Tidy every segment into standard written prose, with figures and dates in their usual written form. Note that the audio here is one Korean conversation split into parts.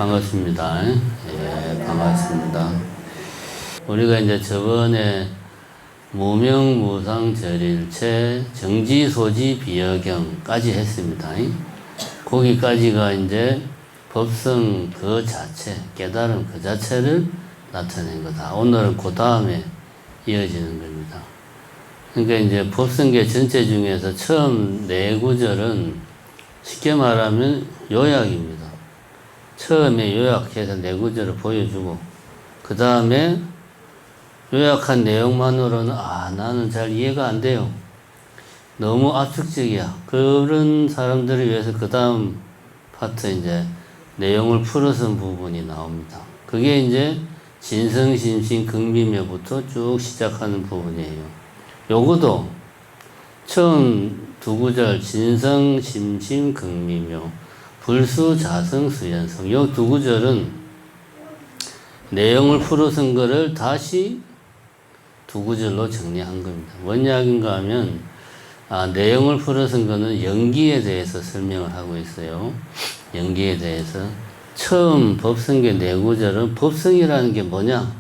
반갑습니다. 예, 반갑습니다. 우리가 이제 저번에 무명무상절일체 정지소지비여경까지 했습니다. 거기까지가 이제 법성 그 자체, 깨달음 그 자체를 나타낸 거다. 오늘은 그 다음에 이어지는 겁니다. 그러니까 이제 법성계 전체 중에서 처음 네 구절은 쉽게 말하면 요약입니다. 처음에 요약해서 네 구절을 보여주고, 그 다음에 요약한 내용만으로는 나는 잘 이해가 안 돼요. 너무 압축적이야. 그런 사람들을 위해서 그 다음 파트 이제 내용을 풀어서 부분이 나옵니다. 그게 이제 진성심신 극미묘부터 쭉 시작하는 부분이에요. 요거도 처음 두 구절 진성심신 극미묘 불수자성수연성 요 두 구절은 내용을 풀어선 거를 다시 두 구절로 정리한 겁니다. 뭔 이야기인가 하면 내용을 풀어선 거는 연기에 대해서 설명을 하고 있어요. 연기에 대해서 처음 법성계 네 구절은 법성이라는 게 뭐냐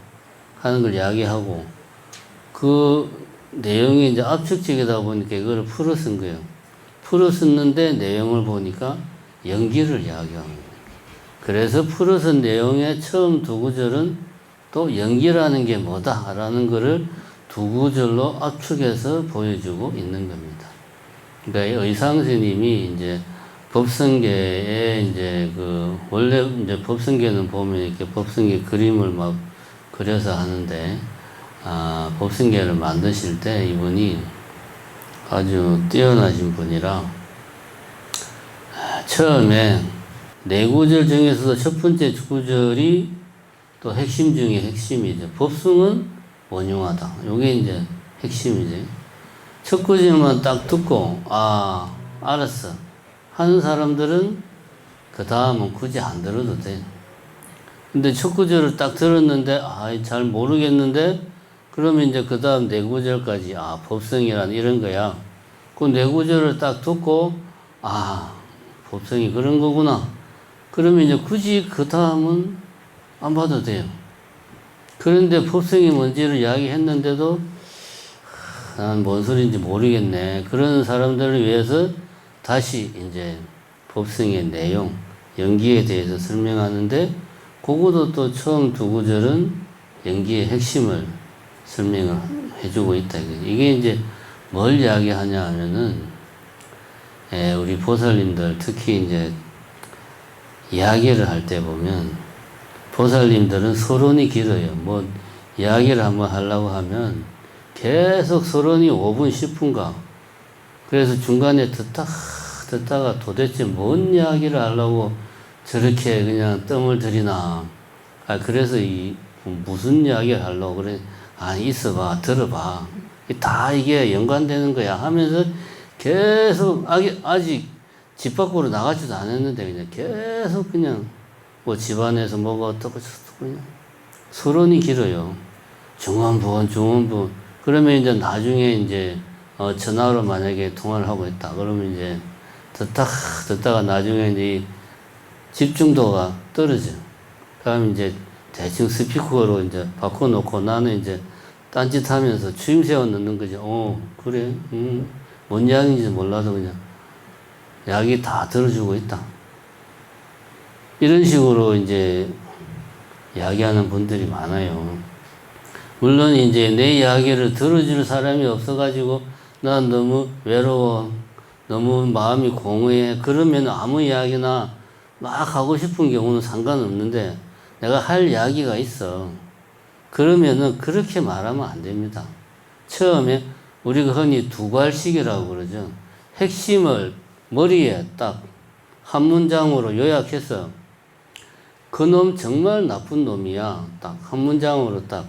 하는 걸 이야기하고, 그 내용이 이제 압축적이다 보니까 이거를 풀어 쓴 거예요. 풀어 썼는데 내용을 보니까 연기를 이야기하는 거예요. 그래서 풀어 쓴 내용의 처음 두 구절은 또 연기라는 게 뭐다라는 거를 두 구절로 압축해서 보여주고 있는 겁니다. 그러니까 의상 스님이 이제 법성계에 이제 원래 이제 법성계는 보면 이렇게 법성계 그림을 막 그려서 하는데, 법성계를 만드실 때 이분이 아주 뛰어나신 분이라 처음에 네 구절 중에서도 첫 번째 구절이 또 핵심 중에 핵심이죠. 법승은 원흉하다. 요게 이제 핵심이지. 첫 구절만 딱 듣고 알았어 하는 사람들은 그 다음은 굳이 안 들어도 돼. 근데 첫 구절을 딱 들었는데 잘 모르겠는데, 그러면 이제 그 다음 네 구절까지 법성이란 이런 거야. 그 네 구절을 딱 듣고 법성이 그런 거구나. 그러면 이제 굳이 그 다음은 안 봐도 돼요. 그런데 법성이 뭔지를 이야기했는데도 난 뭔 소리인지 모르겠네. 그런 사람들을 위해서 다시 이제 법성의 내용, 연기에 대해서 설명하는데, 그것도 또 처음 두 구절은 연기의 핵심을 설명을 해주고 있다. 이게 이제 뭘 이야기하냐 하면은, 우리 보살님들 특히 이제 이야기를 할 때 보면 보살님들은 서론이 길어요. 뭐 이야기를 한번 하려고 하면 계속 서론이 5분 10분가. 그래서 중간에 듣다가 도대체 뭔 이야기를 하려고 저렇게 그냥 뜸을 들이나. 그래서 무슨 이야기를 하려고 그래. 있어봐, 들어봐. 다 이게 연관되는 거야 하면서 계속 아직 집 밖으로 나가지도 않았는데 그냥 계속 그냥 뭐 집안에서 뭐가 어떻고 그냥 서론이 길어요. 중원부. 그러면 이제 나중에 이제 전화로 만약에 통화를 하고 있다. 그러면 이제 듣다가 나중에 이제 집중도가 떨어져. 그러면 이제 대충 스피커로 이제 바꿔놓고 나는 이제 딴짓 하면서 추임새어 넣는 거죠. 그래. 뭔 이야기인지 몰라도 그냥 이야기 다 들어주고 있다. 이런 식으로 이제 이야기하는 분들이 많아요. 물론 이제 내 이야기를 들어줄 사람이 없어가지고 난 너무 외로워, 너무 마음이 공허해. 그러면 아무 이야기나 막 하고 싶은 경우는 상관없는데, 내가 할 이야기가 있어. 그러면은 그렇게 말하면 안 됩니다. 처음에 우리가 흔히 두괄식이라고 그러죠. 핵심을 머리에 딱 한 문장으로 요약해서 그놈 정말 나쁜 놈이야. 딱 한 문장으로 딱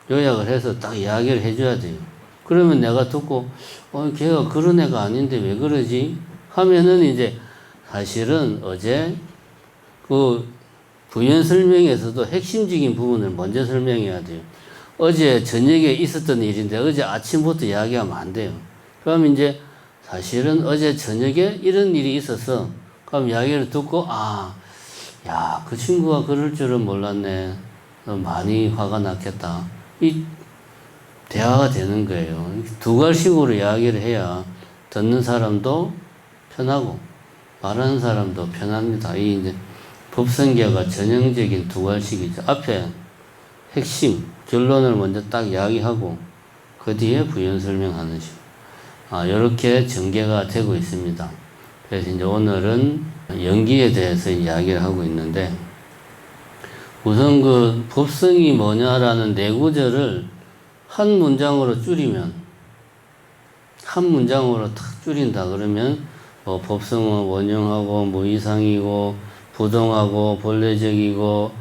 요약을 해서 딱 이야기를 해줘야 돼요. 그러면 내가 듣고 걔가 그런 애가 아닌데 왜 그러지? 하면은 이제 사실은 어제 그 부연 설명에서도 핵심적인 부분을 먼저 설명해야 돼요. 어제 저녁에 있었던 일인데 어제 아침부터 이야기하면 안 돼요. 그럼 이제 사실은 어제 저녁에 이런 일이 있어서 그럼 이야기를 듣고 야, 그 친구가 그럴 줄은 몰랐네. 많이 화가 났겠다. 이 대화가 되는 거예요. 두 갈식으로 이야기를 해야 듣는 사람도 편하고 말하는 사람도 편합니다. 이 이제 법성계가 전형적인 두 갈식이죠. 앞에 핵심, 결론을 먼저 딱 이야기하고 그 뒤에 부연 설명하는 식. 이렇게 전개가 되고 있습니다. 그래서 이제 오늘은 연기에 대해서 이야기를 하고 있는데, 우선 그 법성이 뭐냐라는 네 구절을 한 문장으로 줄이면, 한 문장으로 탁 줄인다 그러면, 법성은 원형하고 무이상이고 부동하고 본래적이고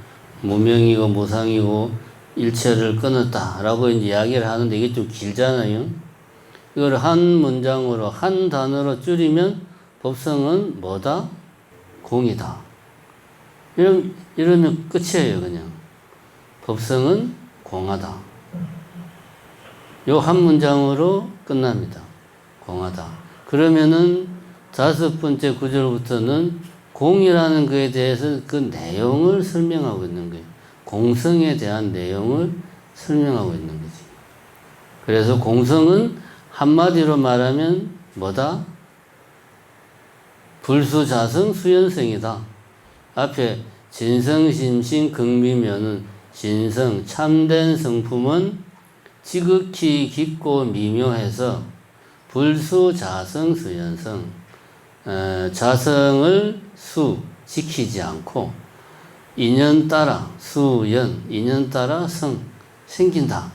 무명이고 무상이고 일체를 끊었다라고 이제 이야기를 하는데, 이게 좀 길잖아요. 이걸 한 문장으로 한 단어로 줄이면 법성은 뭐다? 공이다. 이러면 끝이에요, 그냥. 법성은 공하다. 요 한 문장으로 끝납니다. 공하다. 그러면은 다섯 번째 구절부터는 공이라는 것에 대해서 그 내용을 설명하고 있는 거예요. 공성에 대한 내용을 설명하고 있는 거지. 그래서 공성은 한마디로 말하면 뭐다? 불수자성 수연성이다. 앞에 진성심신 극미면은 진성 참된 성품은 지극히 깊고 미묘해서 불수자성 수연성, 자성을 지키지 않고 인연 따라 수연, 인연 따라 성 생긴다.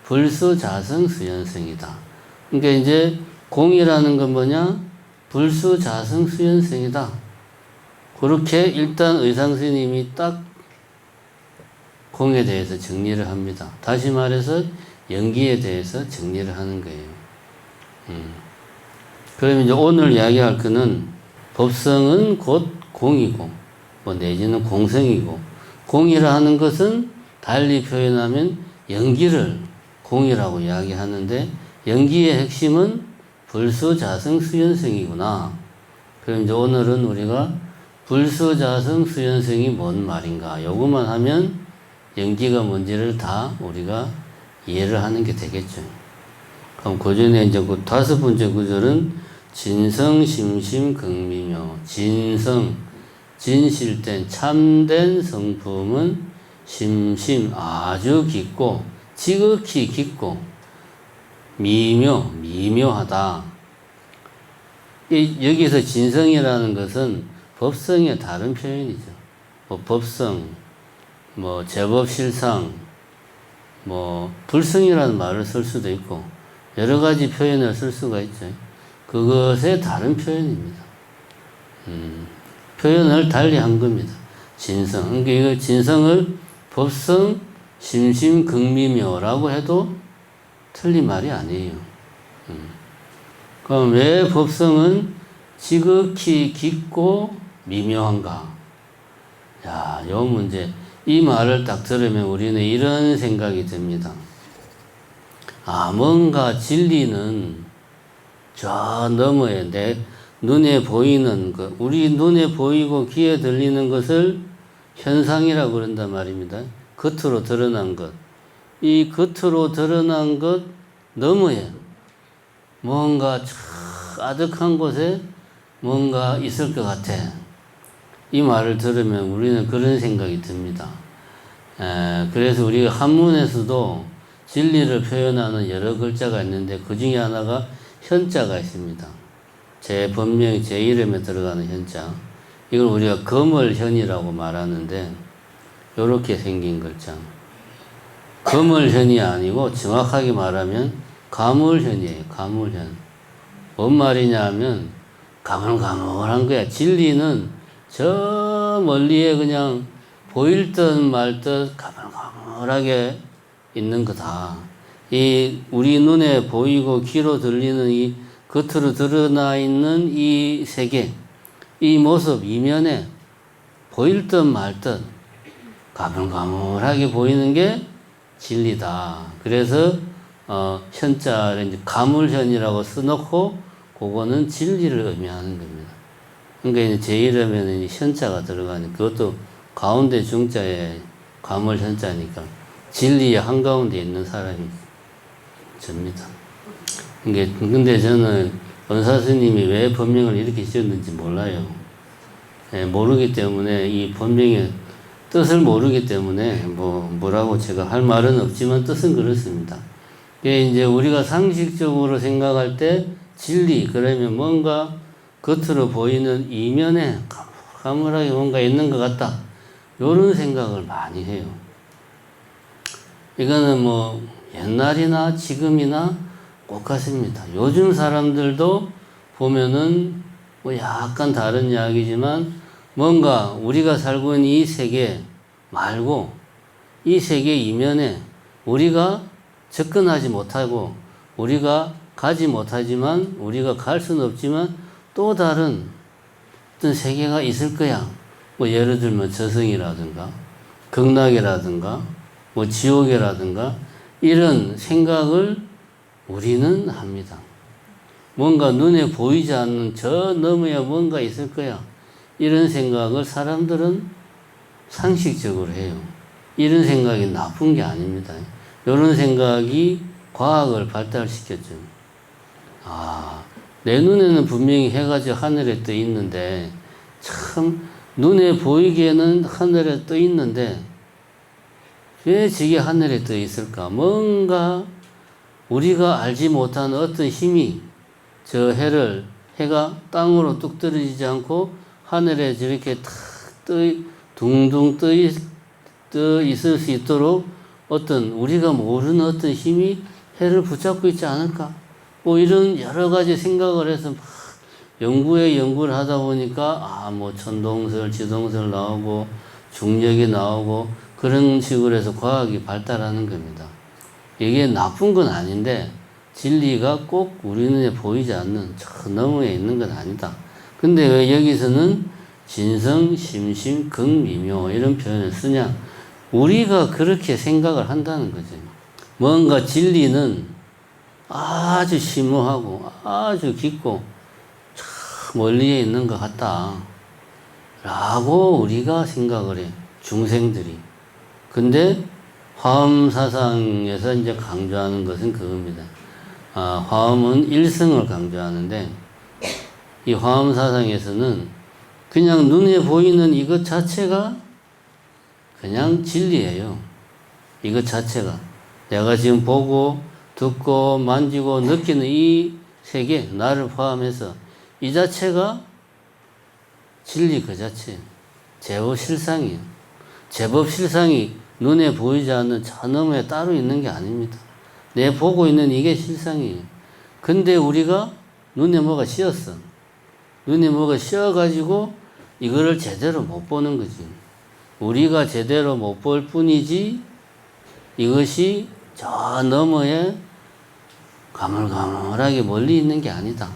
불수자성 수연성이다. 그러니까 이제 공이라는 건 뭐냐? 불수자성 수연성이다. 그렇게 일단 의상스님이 딱 공에 대해서 정리를 합니다. 다시 말해서 연기에 대해서 정리를 하는 거예요. 그러면 이제 오늘 이야기할 거는 법성은 곧 공이고, 내지는 공성이고, 공이라 하는 것은 달리 표현하면 연기를 공이라고 이야기하는데, 연기의 핵심은 불수자성 수연성이구나. 그럼 이제 오늘은 우리가 불수자성 수연성이 뭔 말인가, 요것만 하면 연기가 뭔지를 다 우리가 이해를 하는 게 되겠죠. 그럼 그 전에 이제 그 다섯 번째 구절은 진성, 심심, 극미묘. 진성, 진실된 참된 성품은 심심, 아주 깊고 지극히 깊고 미묘하다. 여기서 진성이라는 것은 법성의 다른 표현이죠. 법성, 제법실상, 불성이라는 말을 쓸 수도 있고, 여러 가지 표현을 쓸 수가 있죠. 그것의 다른 표현입니다. 표현을 달리 한 겁니다. 진성. 그러니까 이거 진성을 법성, 심심, 극미묘라고 해도 틀린 말이 아니에요. 그럼 왜 법성은 지극히 깊고 미묘한가? 야, 요 문제. 이 말을 딱 들으면 우리는 이런 생각이 듭니다. 뭔가 진리는 저 너머에 내 눈에 보이는 것, 우리 눈에 보이고 귀에 들리는 것을 현상이라고 그런단 말입니다. 겉으로 드러난 것. 이 겉으로 드러난 것 너머에 뭔가 저 아득한 곳에 뭔가 있을 것 같아. 이 말을 들으면 우리는 그런 생각이 듭니다. 그래서 우리가 한문에서도 진리를 표현하는 여러 글자가 있는데 그 중에 하나가 현자가 있습니다. 제 본명, 제 이름에 들어가는 현자. 이걸 우리가 거물현이라고 말하는데 이렇게 생긴 글자. 거물현이 아니고 정확하게 말하면 가물현이에요. 가물현. 뭔 말이냐 하면 가물가물한 거야. 진리는 저 멀리에 그냥 보일 듯 말 듯 가물가물하게 있는 거다. 이 우리 눈에 보이고 귀로 들리는 이 겉으로 드러나 있는 이 세계, 이 모습 이면에 보일 듯 말 듯 가물가물하게 보이는 게 진리다. 그래서 현자를 이제 가물현이라고 써놓고 그거는 진리를 의미하는 겁니다. 그러니까 이제 제 이름에는 이 현자가 들어가니까 그것도 가운데 중자에 가물 현자니까 진리의 한가운데 있는 사람이 접니다. 근데 저는 원사 스님이 왜 법명을 이렇게 지었는지 몰라요. 예, 모르기 때문에 이 법명의 뜻을 모르기 때문에 뭐라고 제가 할 말은 없지만 뜻은 그렇습니다. 이게 이제 우리가 상식적으로 생각할 때 진리 그러면 뭔가 겉으로 보이는 이면에 가물가물하게 뭔가 있는 것 같다. 이런 생각을 많이 해요. 이거는 뭐 옛날이나 지금이나 똑같습니다. 요즘 사람들도 보면은 뭐 약간 다른 이야기지만 뭔가 우리가 살고 있는 이 세계 말고 이 세계 이면에 우리가 접근하지 못하고 우리가 가지 못하지만 우리가 갈 수는 없지만 또 다른 어떤 세계가 있을 거야. 뭐 예를 들면 저승이라든가 극락이라든가 뭐 지옥이라든가 이런 생각을 우리는 합니다. 뭔가 눈에 보이지 않는 저 너머에 뭔가 있을 거야. 이런 생각을 사람들은 상식적으로 해요. 이런 생각이 나쁜 게 아닙니다. 이런 생각이 과학을 발달시켰죠. 내 눈에는 분명히 해가 저 하늘에 떠 있는데 참 눈에 보이기에는 하늘에 떠 있는데 왜 저게 하늘에 떠 있을까? 뭔가 우리가 알지 못하는 어떤 힘이 저 해가 땅으로 뚝 떨어지지 않고 하늘에 저렇게 둥둥 떠 있을 수 있도록 어떤 우리가 모르는 어떤 힘이 해를 붙잡고 있지 않을까? 뭐 이런 여러 가지 생각을 해서 막 연구를 하다 보니까 뭐 천동설, 지동설 나오고 중력이 나오고 그런 식으로 해서 과학이 발달하는 겁니다. 이게 나쁜 건 아닌데 진리가 꼭 우리 눈에 보이지 않는 저 너머에 있는 건 아니다. 근데 왜 여기서는 진성, 심심, 극미묘 이런 표현을 쓰냐? 우리가 그렇게 생각을 한다는 거지. 뭔가 진리는 아주 심오하고 아주 깊고 참 멀리에 있는 것 같다 라고 우리가 생각을 해. 중생들이. 근데 화엄사상에서 이제 강조하는 것은 그겁니다. 화엄은 일성을 강조하는데 이 화엄사상에서는 그냥 눈에 보이는 이것 자체가 그냥 진리예요. 이것 자체가. 내가 지금 보고 듣고 만지고 느끼는 이 세계, 나를 포함해서 이 자체가 진리 그 자체예요. 제법 실상이에요. 제법 실상이 눈에 보이지 않는 저 너머에 따로 있는 게 아닙니다. 내 보고 있는 이게 실상이에요. 근데 우리가 눈에 뭐가 씌었어. 눈에 뭐가 씌어가지고 이거를 제대로 못 보는 거지. 우리가 제대로 못 볼 뿐이지 이것이 저 너머에 가물가물하게 멀리 있는 게 아니다.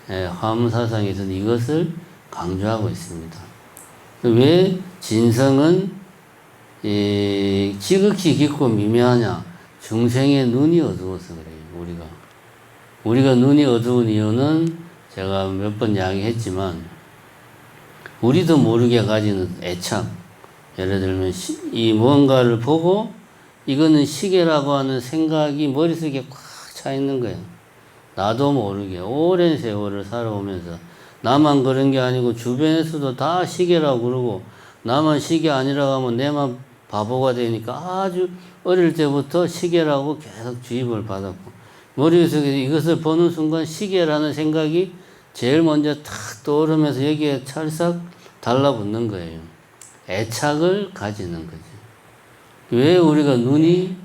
화엄사상에서는 이것을 강조하고 있습니다. 왜 진성은 지극히 깊고 미묘하냐? 중생의 눈이 어두워서 그래요. 우리가 눈이 어두운 이유는 제가 몇 번 이야기했지만 우리도 모르게 가지는 애착. 예를 들면 이 무언가를 보고 이거는 시계라고 하는 생각이 머릿속에 꽉 차 있는 거예요. 나도 모르게 오랜 세월을 살아오면서 나만 그런 게 아니고 주변에서도 다 시계라고 그러고 나만 시계 아니라고 하면 내만 바보가 되니까 아주 어릴 때부터 시계라고 계속 주입을 받았고 머릿속에 이것을 보는 순간 시계라는 생각이 제일 먼저 탁 떠오르면서 여기에 찰싹 달라붙는 거예요. 애착을 가지는 거지. 왜 우리가 눈이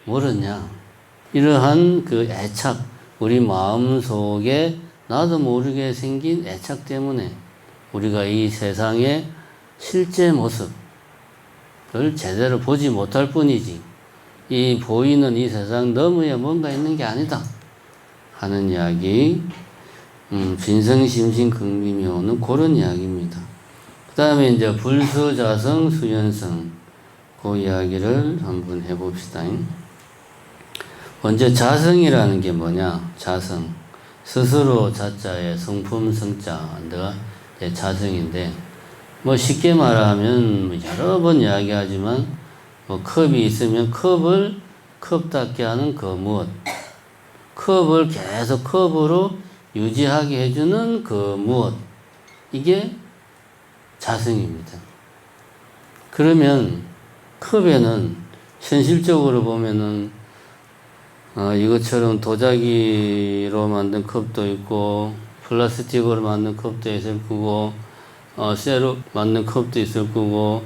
멀었냐? 이러한 그 애착, 우리 마음 속에 나도 모르게 생긴 애착 때문에 우리가 이 세상의 실제 모습을 제대로 보지 못할 뿐이지 이 보이는 이 세상 너머에 뭔가 있는 게 아니다 하는 이야기. 진성심신극미묘는 그런 이야기입니다. 그 다음에 이제 불수자성 수연성 그 이야기를 한번 해봅시다. 먼저 자성이라는 게 뭐냐? 자성 스스로 자자에 성품 성자 내가 자성인데, 뭐 쉽게 말하면 뭐 여러 번 이야기하지만 뭐 컵이 있으면 컵을 컵답게 하는 그 무엇, 컵을 계속 컵으로 유지하게 해주는 그 무엇, 이게 자성입니다. 그러면 컵에는 현실적으로 보면은 이것처럼 도자기로 만든 컵도 있고 플라스틱으로 만든 컵도 있을 거고 쇠로 만든 컵도 있을 거고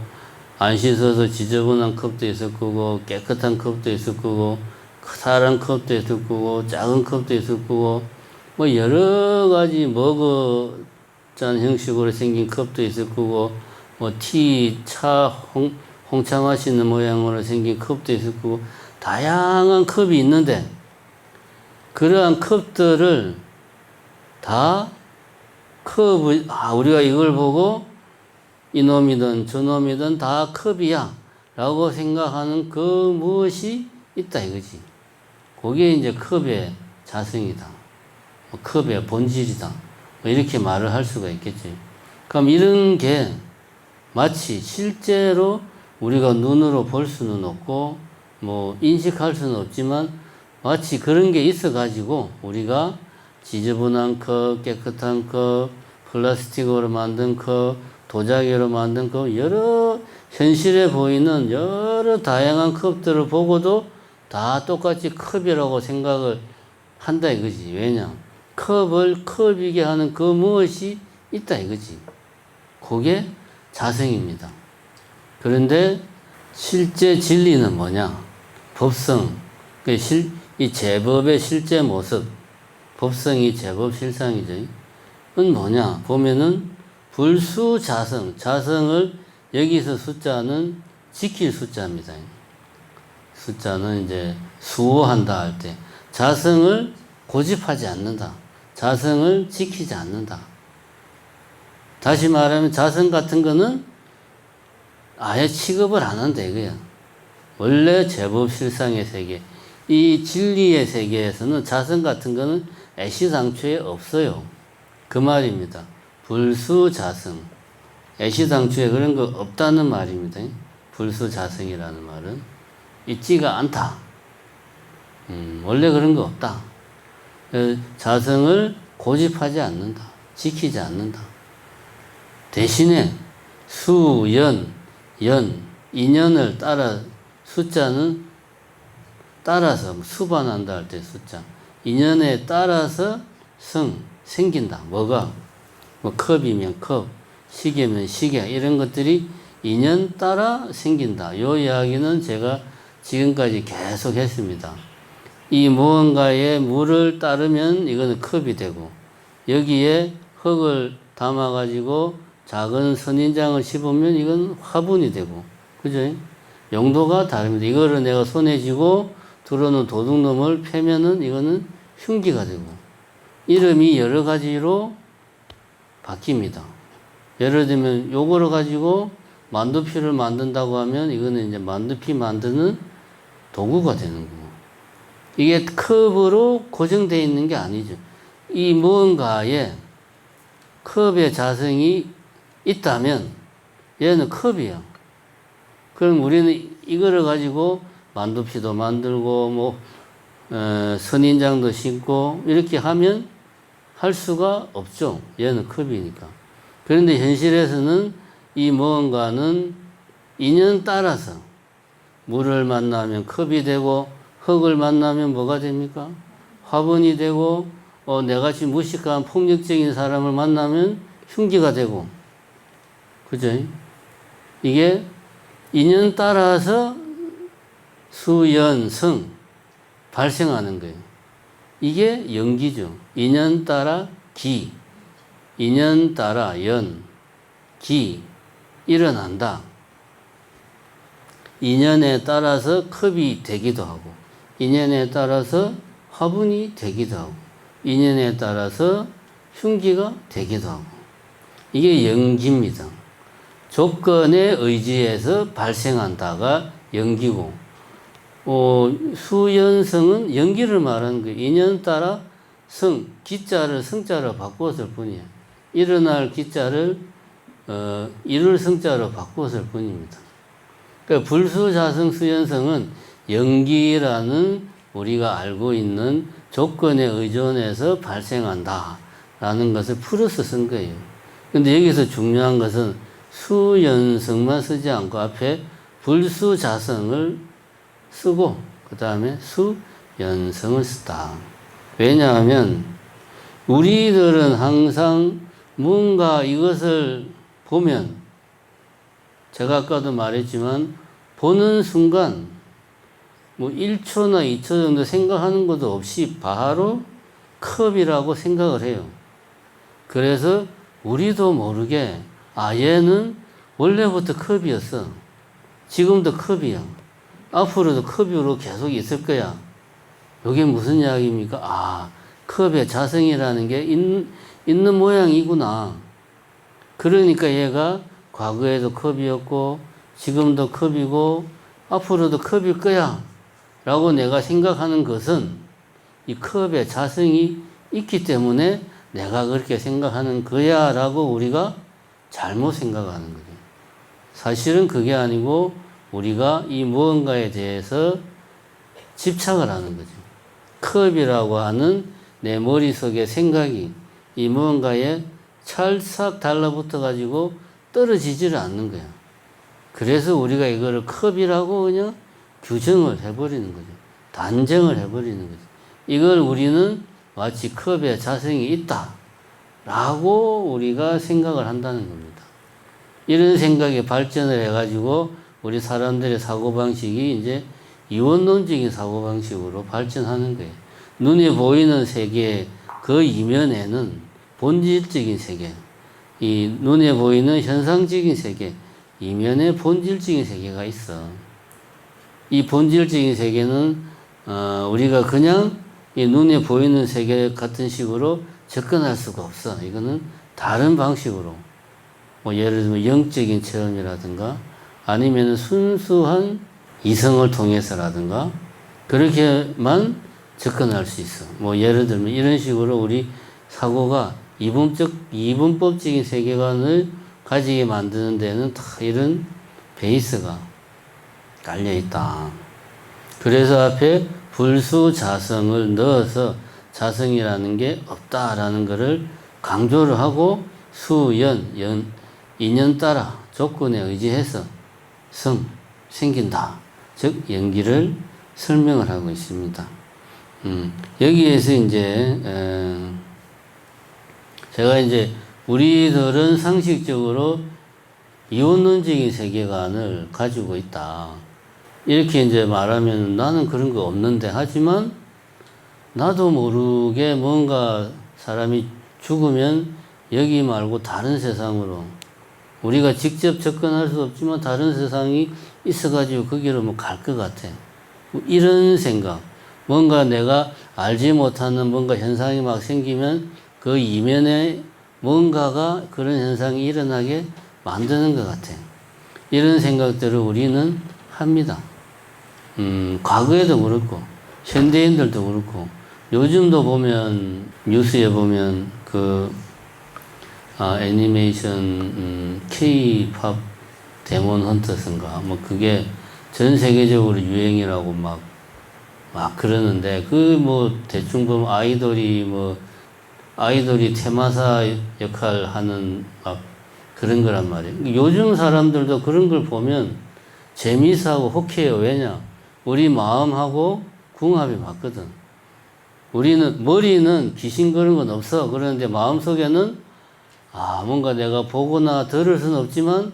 안 씻어서 지저분한 컵도 있을 거고 깨끗한 컵도 있을 거고 커다란 컵도 있을 거고 작은 컵도 있을 거고 뭐 여러 가지 머그잔 형식으로 생긴 컵도 있을 거고 뭐 티, 차, 홍차 마시는 모양으로 생긴 컵도 있을 거고 다양한 컵이 있는데 그러한 컵들을 다 컵을 우리가 이걸 보고 이놈이든 저놈이든 다 컵이야 라고 생각하는 그 무엇이 있다 이거지. 그게 이제 컵의 자성이다. 컵의 본질이다. 이렇게 말을 할 수가 있겠지. 그럼 이런 게 마치 실제로 우리가 눈으로 볼 수는 없고 뭐 인식할 수는 없지만 마치 그런 게 있어 가지고 우리가 지저분한 컵, 깨끗한 컵, 플라스틱으로 만든 컵, 도자기로 만든 컵, 여러 현실에 보이는 여러 다양한 컵들을 보고도 다 똑같이 컵이라고 생각을 한다 이거지. 왜냐? 컵을 컵이게 하는 그 무엇이 있다 이거지. 그게 자성입니다. 그런데 실제 진리는 뭐냐? 법성, 이 제법의 실제 모습, 법성이 제법 실상이죠. 그건 뭐냐? 보면은 불수자성, 자성을 여기서 숫자는 지킬 숫자입니다. 숫자는 이제 수호한다 할 때 자성을 고집하지 않는다. 자성을 지키지 않는다. 다시 말하면 자성 같은 거는 아예 취급을 안 한다 이거야. 원래 제법 실상의 세계, 이 진리의 세계에서는 자성 같은 거는 애시당초에 없어요. 그 말입니다. 불수자성. 애시당초에 그런 거 없다는 말입니다. 불수자성이라는 말은 있지가 않다. 원래 그런 거 없다. 자성을 고집하지 않는다. 지키지 않는다. 대신에 수, 연, 인연을 따라 숫자는 따라서 수반한다 할 때 숫자 인연에 따라서 생긴다. 뭐가? 뭐 컵이면 컵, 시계면 시계 이런 것들이 인연 따라 생긴다. 이 이야기는 제가 지금까지 계속 했습니다. 이 무언가에 물을 따르면 이거는 컵이 되고 여기에 흙을 담아 가지고 작은 선인장을 씹으면 이건 화분이 되고 그죠? 용도가 다릅니다. 이거를 내가 손에 쥐고 들어놓은 도둑놈을 패면은 이거는 흉기가 되고 이름이 여러 가지로 바뀝니다. 예를 들면 요거를 가지고 만두피를 만든다고 하면 이거는 이제 만두피 만드는 도구가 되는 거고 이게 컵으로 고정되어 있는 게 아니죠. 이 무언가에 컵의 자성이 있다면 얘는 컵이야. 그럼 우리는 이거를 가지고 만두피도 만들고 뭐 선인장도 심고 이렇게 하면 할 수가 없죠. 얘는 컵이니까. 그런데 현실에서는 이 무언가는 인연 따라서 물을 만나면 컵이 되고 흙을 만나면 뭐가 됩니까? 화분이 되고 내같이 무식한 폭력적인 사람을 만나면 흉기가 되고 그죠? 이게 인연 따라서 수연성 발생하는 거예요. 이게 연기죠. 인연 따라 기, 인연 따라 연, 기 일어난다. 인연에 따라서 컵이 되기도 하고 인연에 따라서 화분이 되기도 하고 인연에 따라서 흉기가 되기도 하고 이게 연기입니다. 조건에 의지해서 발생한다가 연기고 수연성은 연기를 말하는 거예요. 인연 따라 성, 기자를 성자로 바꾸었을 뿐이에요. 일어날 기자를 이룰 성자로 바꾸었을 뿐입니다. 그러니까 불수자성 수연성은 연기라는 우리가 알고 있는 조건에 의존해서 발생한다라는 것을 풀어서 쓴 거예요. 근데 여기서 중요한 것은 수연성만 쓰지 않고 앞에 불수자성을 쓰고 그 다음에 수연성을 쓰다. 왜냐하면 우리들은 항상 뭔가 이것을 보면 제가 아까도 말했지만 보는 순간 뭐 1초나 2초 정도 생각하는 것도 없이 바로 컵이라고 생각을 해요. 그래서 우리도 모르게 얘는 원래부터 컵이었어. 지금도 컵이야. 앞으로도 컵으로 계속 있을 거야. 이게 무슨 이야기입니까? 컵의 자성이라는 게 있는 모양이구나. 그러니까 얘가 과거에도 컵이었고 지금도 컵이고 앞으로도 컵일 거야 라고 내가 생각하는 것은 이 컵의 자성이 있기 때문에 내가 그렇게 생각하는 거야 라고 우리가 잘못 생각하는 거죠. 사실은 그게 아니고 우리가 이 무언가에 대해서 집착을 하는 거죠. 컵이라고 하는 내 머릿속의 생각이 이 무언가에 찰싹 달라붙어 가지고 떨어지지를 않는 거야. 그래서 우리가 이거를 컵이라고 그냥 규정을 해버리는 거죠. 단정을 해버리는 거죠. 이걸 우리는 마치 컵에 자성이 있다 라고 우리가 생각을 한다는 겁니다. 이런 생각에 발전을 해가지고 우리 사람들의 사고방식이 이제 이원론적인 사고방식으로 발전하는 거예요. 눈에 보이는 세계 그 이면에는 본질적인 세계, 이 눈에 보이는 현상적인 세계, 이면에 본질적인 세계가 있어. 이 본질적인 세계는 우리가 그냥 이 눈에 보이는 세계 같은 식으로 접근할 수가 없어. 이거는 다른 방식으로, 뭐 예를 들면 영적인 체험이라든가 아니면 순수한 이성을 통해서라든가 그렇게만 접근할 수 있어. 뭐 예를 들면 이런 식으로 우리 사고가 이분법적인 세계관을 가지게 만드는 데는 다 이런 베이스가 깔려 있다. 그래서 앞에 불수자성을 넣어서 자성이라는 게 없다라는 것을 강조를 하고 인연 따라 조건에 의지해서 생긴다. 즉 연기를 설명을 하고 있습니다. 여기에서 이제 제가 이제 우리들은 상식적으로 이원론적인 세계관을 가지고 있다. 이렇게 이제 말하면 나는 그런 거 없는데 하지만 나도 모르게 뭔가 사람이 죽으면 여기 말고 다른 세상으로 우리가 직접 접근할 수 없지만 다른 세상이 있어가지고 거기로 뭐 갈 것 같아. 이런 생각. 뭔가 내가 알지 못하는 뭔가 현상이 막 생기면 그 이면에 뭔가가 그런 현상이 일어나게 만드는 것 같아. 이런 생각들을 우리는 합니다. 과거에도 그렇고, 현대인들도 그렇고, 요즘도 보면, 뉴스에 보면, 애니메이션, K-팝 데몬 헌터스인가, 뭐, 그게 전 세계적으로 유행이라고 막 그러는데, 대충 보면 아이돌이 테마사 역할 하는 그런 거란 말이에요. 요즘 사람들도 그런 걸 보면 재미있어하고 혹해요. 왜냐? 우리 마음하고 궁합이 맞거든. 머리는 귀신 그런 건 없어. 그런데 마음속에는 뭔가 내가 보거나 들을 수는 없지만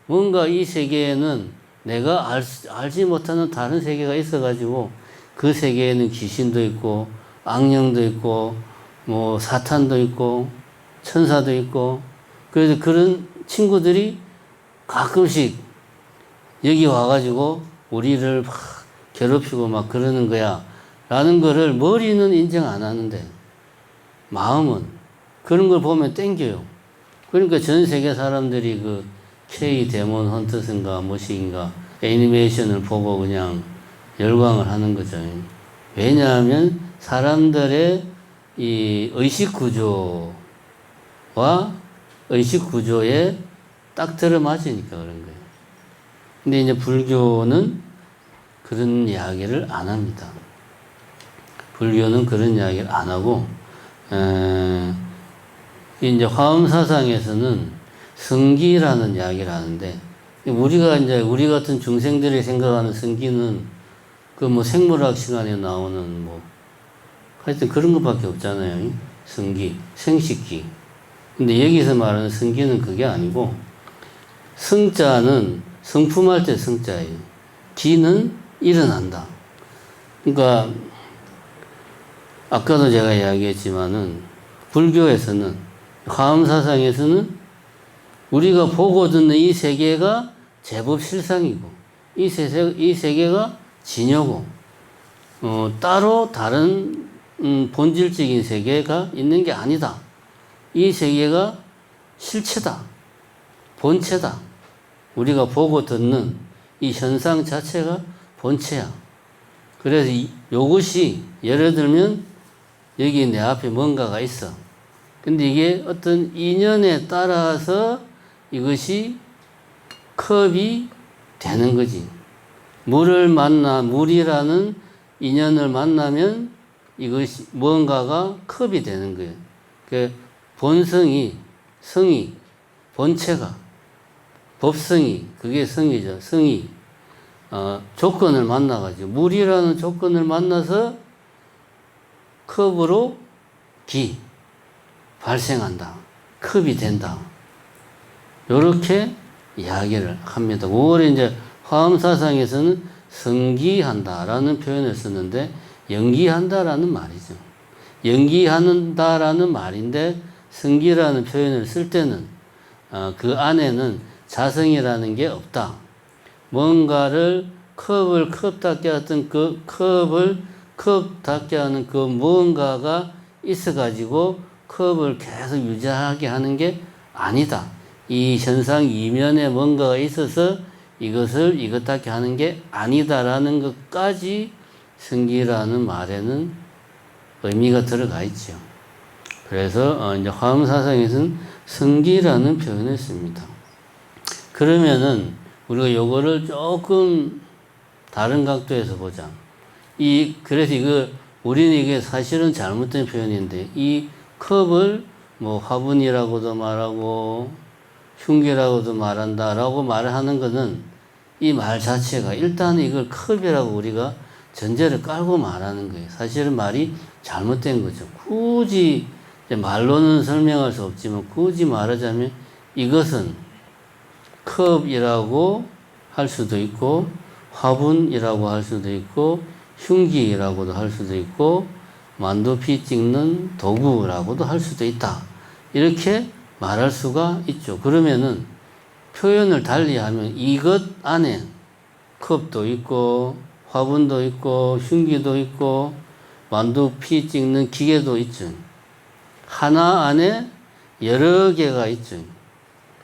뭔가 이 세계에는 내가 알지 못하는 다른 세계가 있어가지고 그 세계에는 귀신도 있고 악령도 있고 뭐 사탄도 있고 천사도 있고 그래서 그런 친구들이 가끔씩 여기 와가지고 우리를 막 괴롭히고 막 그러는 거야 라는 거를 머리는 인정 안 하는데 마음은 그런 걸 보면 땡겨요. 그러니까 전 세계 사람들이 그 K 데몬 헌터스인가 뭐시인가 애니메이션을 보고 그냥 열광을 하는 거죠. 왜냐하면 사람들의 이 의식 구조에 의식 구조에 딱 들어맞으니까 그런 거예요. 근데 이제 불교는 그런 이야기를 안 합니다. 불교는 그런 이야기를 안 하고, 이제 화엄사상에서는 성기라는 이야기를 하는데, 우리 같은 중생들이 생각하는 성기는 그 뭐 생물학 시간에 나오는 뭐, 하여튼 그런 것밖에 없잖아요. 성기, 생식기. 근데 여기서 말하는 성기는 그게 아니고, 성자는 성품할 때 성자예요. 기는 일어난다. 그러니까, 아까도 제가 이야기했지만은, 불교에서는, 화엄사상에서는 우리가 보고 듣는 이 세계가 제법 실상이고, 이 세계가 진여고, 따로 다른, 본질적인 세계가 있는 게 아니다. 이 세계가 실체다. 본체다. 우리가 보고 듣는 이 현상 자체가 본체야. 그래서 요것이 예를 들면 여기 내 앞에 뭔가가 있어. 근데 이게 어떤 인연에 따라서 이것이 컵이 되는 거지. 물이라는 인연을 만나면 이것이 뭔가가 컵이 되는 거예요. 그 본성이, 성이, 본체가, 법성이, 그게 성이죠. 성이, 조건을 만나가지고, 물이라는 조건을 만나서 컵으로 기, 발생한다. 컵이 된다. 요렇게 이야기를 합니다. 5월에 이제 화엄사상에서는 성기한다라는 표현을 썼는데, 연기한다라는 말이죠. 연기한다라는 말인데, 성기라는 표현을 쓸 때는, 그 안에는 자성이라는 게 없다. 뭔가를 컵을 컵답게 하던 그 컵을 컵답게 하는 그 무언가가 있어가지고 컵을 계속 유지하게 하는 게 아니다. 이 현상 이면에 뭔가가 있어서 이것을 이것답게 하는 게 아니다라는 것까지 성기라는 말에는 의미가 들어가 있죠. 그래서 이제 화엄사상에서는 성기라는 표현을 씁니다. 그러면은 우리가 요거를 조금 다른 각도에서 보자. 그래서 우리는 이게 사실은 잘못된 표현인데, 이 컵을 뭐 화분이라고도 말하고, 흉기라고도 말한다라고 말을 하는 것은 이 말 자체가 일단 이걸 컵이라고 우리가 전제를 깔고 말하는 거예요. 사실은 말이 잘못된 거죠. 굳이 말로는 설명할 수 없지만 굳이 말하자면 이것은 컵이라고 할 수도 있고, 화분이라고 할 수도 있고, 흉기라고도 할 수도 있고, 만두피 찍는 도구라고도 할 수도 있다. 이렇게 말할 수가 있죠. 그러면은 표현을 달리하면 이것 안에 컵도 있고, 화분도 있고, 흉기도 있고, 만두피 찍는 기계도 있죠. 하나 안에 여러 개가 있죠.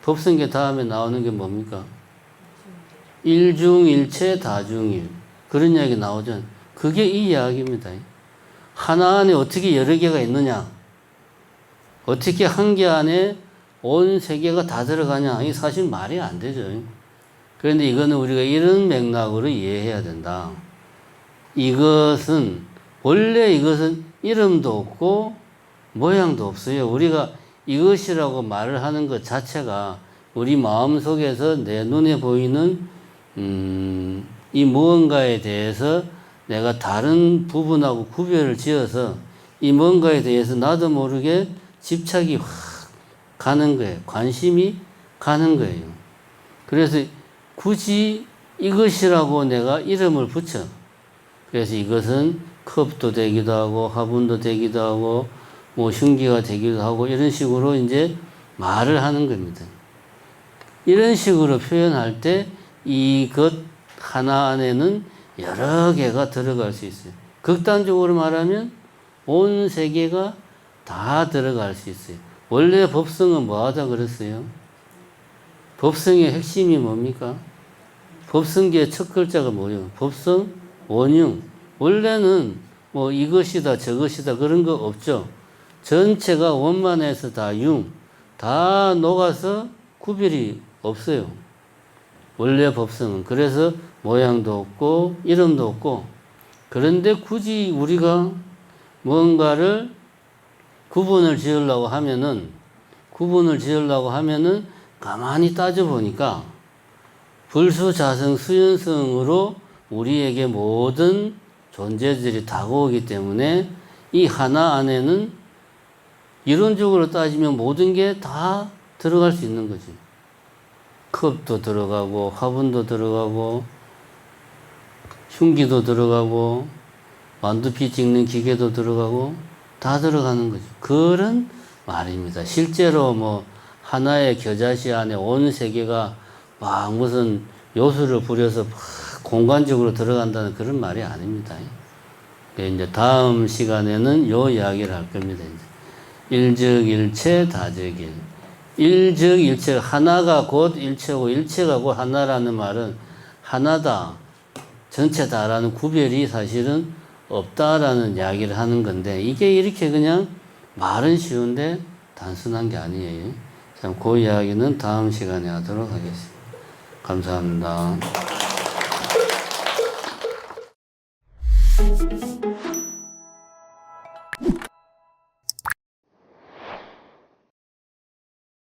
법성계 다음에 나오는 게 뭡니까? 일중일체 다중일. 그런 이야기 나오죠. 그게 이 이야기입니다. 하나 안에 어떻게 여러 개가 있느냐? 어떻게 한 개 안에 온 세계가 다 들어가냐? 이게 사실 말이 안 되죠. 그런데 이거는 우리가 이런 맥락으로 이해해야 된다. 원래 이것은 이름도 없고 모양도 없어요. 우리가 이것이라고 말을 하는 것 자체가 우리 마음 속에서 내 눈에 보이는 이 무언가에 대해서 내가 다른 부분하고 구별을 지어서 이 뭔가에 대해서 나도 모르게 집착이 확 가는 거예요. 관심이 가는 거예요. 그래서 굳이 이것이라고 내가 이름을 붙여. 그래서 이것은 컵도 되기도 하고 화분도 되기도 하고 뭐 흉기가 되기도 하고 이런 식으로 이제 말을 하는 겁니다. 이런 식으로 표현할 때 이것 하나 안에는 여러 개가 들어갈 수 있어요. 극단적으로 말하면 온 세계가 다 들어갈 수 있어요. 원래 법성은 뭐 하자 그랬어요? 법성의 핵심이 뭡니까? 법성계의 첫 글자가 뭐예요? 법성, 원흉. 원래는 뭐 이것이다 저것이다 그런 거 없죠. 전체가 원만해서 다 융. 다 녹아서 구별이 없어요. 원래 법성은. 그래서 모양도 없고 이름도 없고, 그런데 굳이 우리가 뭔가를 구분을 지으려고 하면은 가만히 따져보니까 불수자성 수연성으로 우리에게 모든 존재들이 다가오기 때문에 이 하나 안에는 이론적으로 따지면 모든 게 다 들어갈 수 있는 거지. 컵도 들어가고 화분도 들어가고 흉기도 들어가고 만두피 찍는 기계도 들어가고 다 들어가는 거죠. 그런 말입니다. 실제로 뭐 하나의 겨자씨 안에 온 세계가 막 무슨 요술을 부려서 막 공간적으로 들어간다는 그런 말이 아닙니다. 이제 다음 시간에는 요 이야기를 할 겁니다. 이제 일적일체 다적일. 일적일체, 하나가 곧 일체고 일체가 곧 하나라는 말은 하나다, 전체다라는 구별이 사실은 없다라는 이야기를 하는 건데, 이게 이렇게 그냥 말은 쉬운데 단순한 게 아니에요. 참, 그 이야기는 다음 시간에 하도록 하겠습니다. 감사합니다.